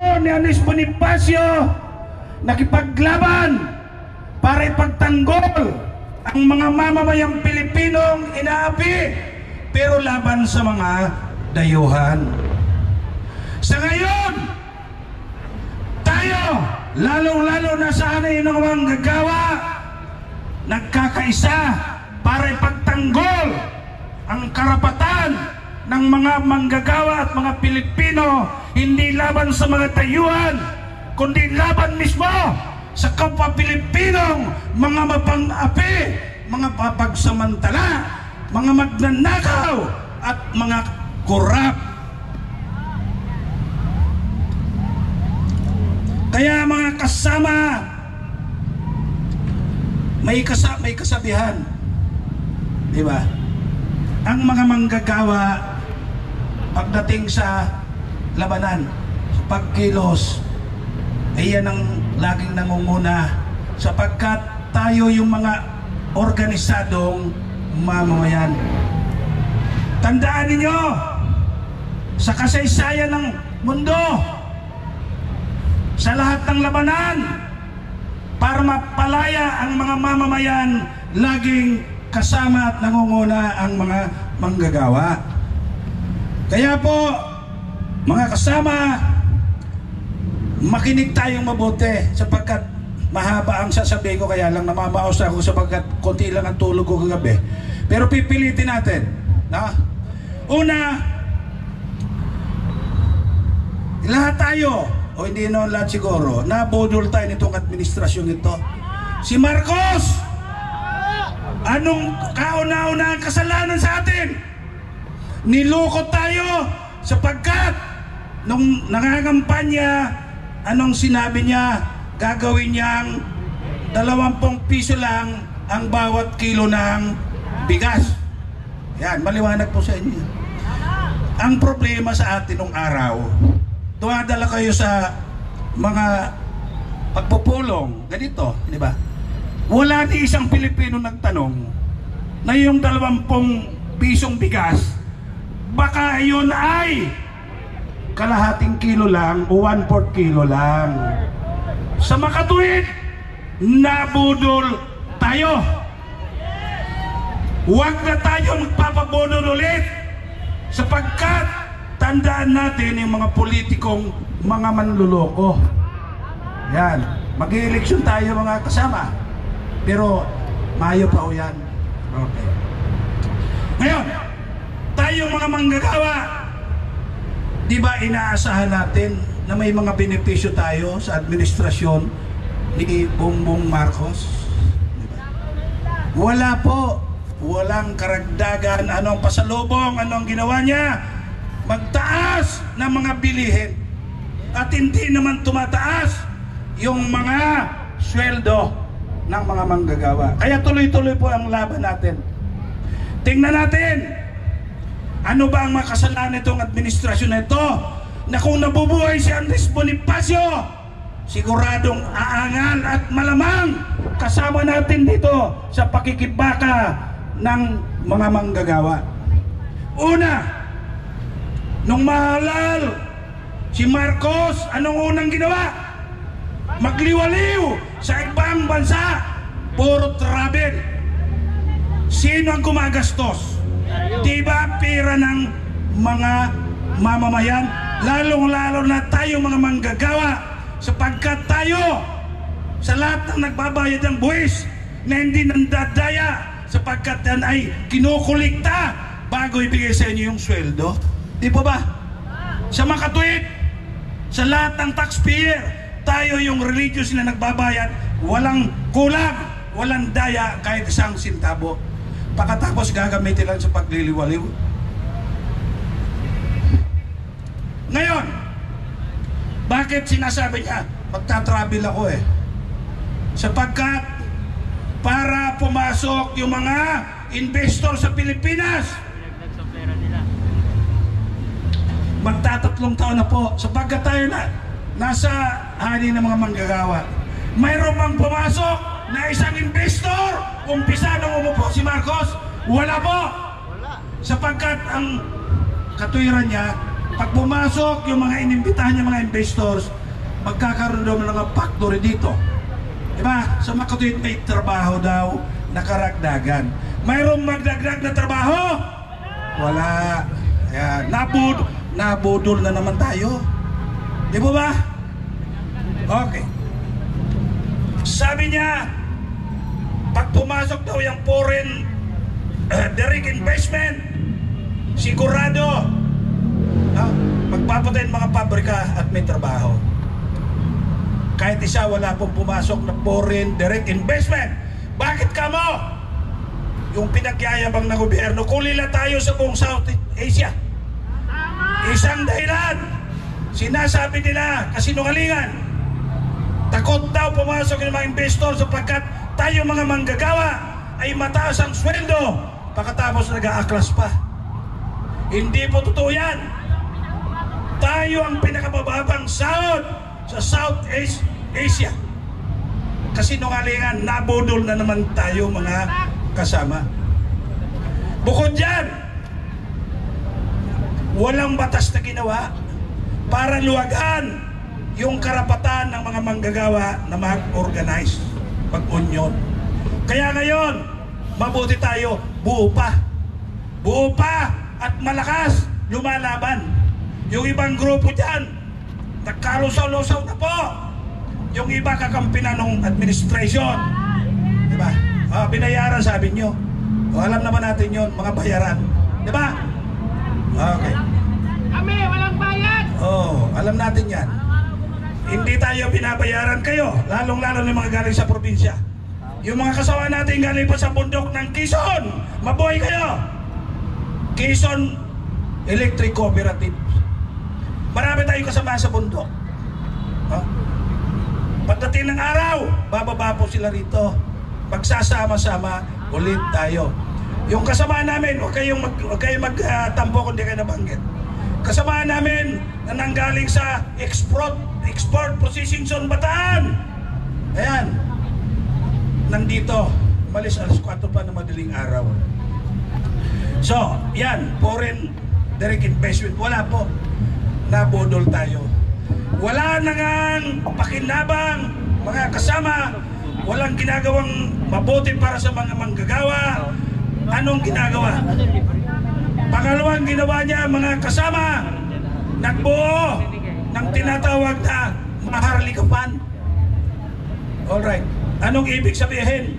ni Anis Bonifacio nakipaglaban para ipagtanggol ang mga mamamayang Pilipinong inaapi, pero laban sa mga dayuhan. Sa ngayon, tayo, lalong-lalo na sa anay ng manggagawa, nagkakaisa para ipagtanggol ang karapatan ng mga manggagawa at mga Pilipino, hindi laban sa mga tayuan, kundi laban mismo sa kapwa Pilipinong mga mapang-api, mga papagsamantala, mga magnanakaw at mga korap. Kaya mga kasama, may kasabihan, di ba? Ang mga manggagawa pagdating sa labanan, sa pagkilos, ay yan ang laging nangunguna, sapagkat tayo yung mga organisadong mamamayan. Tandaan ninyo, sa kasaysayan ng mundo, sa lahat ng labanan, para mapalaya ang mga mamamayan, laging kasama at nangunguna ang mga manggagawa. Kaya po, mga kasama, makinig tayong mabuti, sapagkat mahaba ang sasabihin ko, kaya lang namamaos ako sapagkat konti lang ang tulog ko kagabi. Pero pipilitin natin, no? Una, lahat tayo, o hindi naman lahat siguro, nabudol tayo nitong administrasyon ito. Si Marcos, anong kauna-una ang kasalanan sa atin? Niloko tayo sapagkat nung nangangampanya, anong sinabi niya? Gagawin niyang 20 piso lang ang bawat kilo ng bigas. Yan, maliwanag po sa inyo. Ang problema sa atin nung araw, tumadala kayo sa mga pagpupulong, ganito, di ba? Wala ni isang Pilipino nagtanong na yung 20 pisong bigas, baka yun ay kalahating kilo lang o 1/4 kilo lang. Sa makatuwid, nabudol tayo. Huwag na tayo magpapabudol ulit, sapagkat tandaan natin yung mga politikong mga manluloko. Yan, mag-i-eleksyon tayo mga kasama, pero Mayo pa o yan. Okay. Ngayon, tayong mga manggagawa, di ba inaasahan natin na may mga benepisyo tayo sa administrasyon ni Bongbong Marcos? Diba? Wala po. Walang karagdagan. Anong pasalubong? Anong ginawa niya? Magtaas ng mga bilihin. At hindi naman tumataas yung mga sweldo ng mga manggagawa. Kaya tuloy-tuloy po ang laban natin. Tingnan natin, ano ba ang makasalanan nitong administrasyon na ito, na kung nabubuhay si Anis Bonifacio, siguradong aangal at malamang kasama natin dito sa pakikibaka ng mga manggagawa. Una, nung mahalal si Marcos, anong unang ginawa? Magliwaliw sa ibang bansa, puro travel. Sino ang gumagastos? Diba pera ng mga mamamayan? Lalong-lalo na tayo mga manggagawa, sapagkat tayo sa lahat ng nagbabayad ng buwis na hindi nandadaya, sapagkat yan ay kinukulikta bago ibigay sa inyo yung sweldo. Di po ba? Sa makatuwid, sa lahat ng taxpayer, tayo yung religious na nagbabayad, walang kulang, walang daya kahit isang sintabo. Pagkatapos gagamitin lang sa pagliliwaliw. Ngayon, bakit sinasabi niya magta-travel ako sapagkat para pumasok yung mga investor sa Pilipinas. Magtatatlong taon na po sapagkat tayo na nasa hari ng mga manggagawa. Mayroon bang pumasok na isang investor? Umpisa nung umupo si Marcos? Wala po. Sapagkat ang katuwiran niya, Pag pumasok yung mga inimbitahan niya mga investors, magkakaroon daw ng mga factory dito. Diba? Sa Makatuwid may trabaho daw na karagdagan. Mayroong magdagdag na trabaho? Wala. Ayan. Nabudol na naman tayo. Di ba ba? Okay. Sabi niya, pag pumasok daw yung foreign direct investment, sigurado magpapatayin mga pabrika at may trabaho. Kahit isa wala pong pumasok na foreign direct investment. Bakit ka mo? Yung pinagyayabang na gobyerno, kulila tayo sa buong South Asia. Isang dahilan, sinasabi nila kasinungalingan. Takot daw pumasok yung mga investor sapagkat tayo mga manggagawa ay mataas ang sweldo pagkatapos nag-aaklas pa. Hindi po totoo yan. Tayo ang pinakamababang sahod sa South Asia. Kasinungalingan, nabudol na naman tayo mga kasama. Bukod dyan, walang batas na ginawa para luwagan yung karapatan ng mga manggagawa na mag-organize, mag-union. Kaya ngayon, mabuti tayo, buo pa at malakas lumalaban. Yung ibang grupo dyan, nagkalusaw-lusaw na po. Yung iba kakampi na nung administration. Diba? Binayaran sabi nyo. Alam naman natin yun, mga bayaran. Diba? Okay. Kami, walang bayad! Alam natin yan. Hindi tayo binabayaran kayo, lalong-lalo ng mga galing sa probinsya. Yung mga kasawa natin galing pa sa bundok ng Quezon, mabuhay kayo! Quezon Electric Cooperative. Marami tayong kasama sa bundok. Pagdating ng araw, bababa po sila rito. Magsasama-sama ulit tayo. Yung kasama namin, huwag kayong magtampo kung di kayo nabanggit. Kasama namin na nanggaling sa export processing zone Bataan. Ayan. Nandito. Malis alas 4 pa na madaling araw. So, yan. Foreign direct investment. Wala po. Nabudol tayo. Wala nang pakinabang mga kasama. Walang ginagawang mabuti para sa mga manggagawa. Anong ginagawa? Pangalawang ginawa niya mga kasama, nagbuo ng tinatawag na maharlikapan. Alright. Anong ibig sabihin?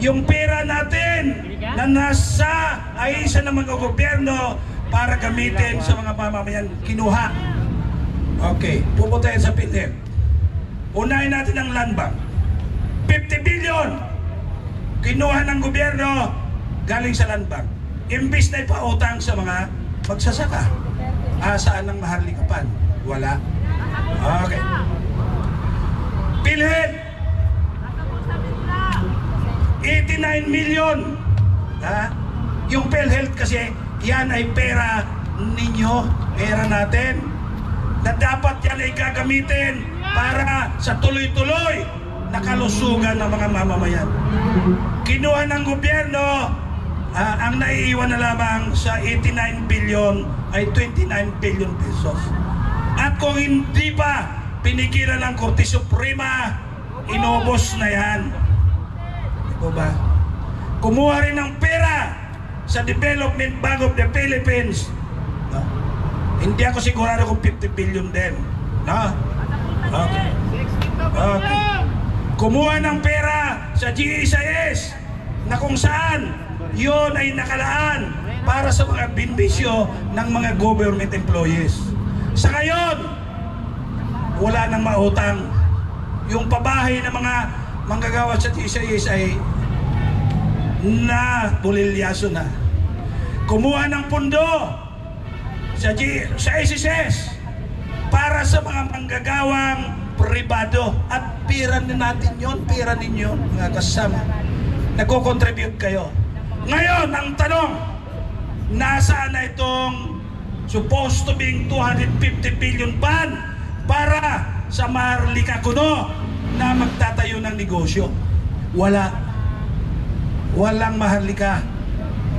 Yung pera natin na nasa ahensya ng mga gobyerno para gamitin sa mga mamamayan, kinuha. Okay, pupuntahin sa PhilHealth. Unahin natin ang land bank. 50 billion kinuha ng gobyerno galing sa land bank. Imbis na ipautang sa mga magsasaka. Saan ang maharlikapan? Wala. Okay. PhilHealth 89 million. Yung PhilHealth kasi yan ay pera ninyo, pera natin, na dapat yan ay gagamitin para sa tuloy-tuloy na kalusugan ng mga mamamayan. Kinuha ng gobyerno, ang naiiwan na lamang sa 89 billion ay 29 billion pesos. At kung hindi pa pinigilan ng Korte Suprema, inubos na yan. Di ba? Kumuha rin ng pera sa Development Bank of the Philippines. Hindi ako sigurado kung 50 billion din. Okay. Kumuha ng pera sa GSIS na kung saan yun ay nakalaan para sa mga benepisyo ng mga government employees. Sa ngayon, wala nang mautang. Yung pabahay ng mga manggagawa sa GSIS ay na bulilyaso na. Kumuha ng pundo sa SSS para sa mga manggagawang pribado at pira natin yun, pira ninyo mga kasama. Nagko-contribute kayo. Ngayon, ang tanong, nasaan na itong supposed to being 250 billion ban para sa Maharlika Kuno na magtatayo ng negosyo? Wala. Walang Maharlika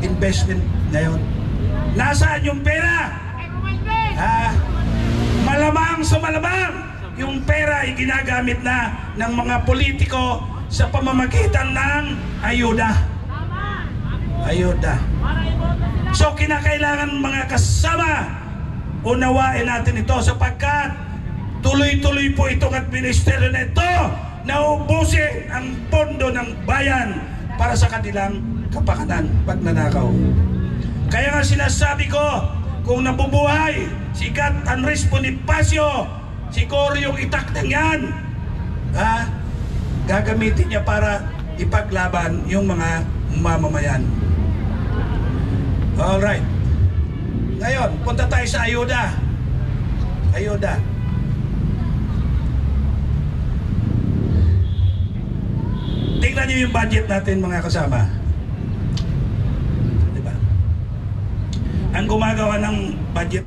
investment ngayon. Nasaan yung pera? Malamang sa malamang, yung pera ay ginagamit na ng mga politiko sa pamamagitan ng ayuda. Ayuda. So kinakailangan mga kasama, unawain natin ito sapagkat tuloy-tuloy po itong administrasyon na ito na ubusin ang pondo ng bayan para sa kanilang kapakanan pag nanakaw. Kaya nga sinasabi ko, kung nabubuhay si Gat Andres Bonifacio, siguro yung itak na yan, gagamitin niya para ipaglaban yung mga mamamayan. Alright. Ngayon, punta tayo sa ayuda. Ayuda. Tingnan niyo yung budget natin mga kasama. Diba? Ang gumagawa ng budget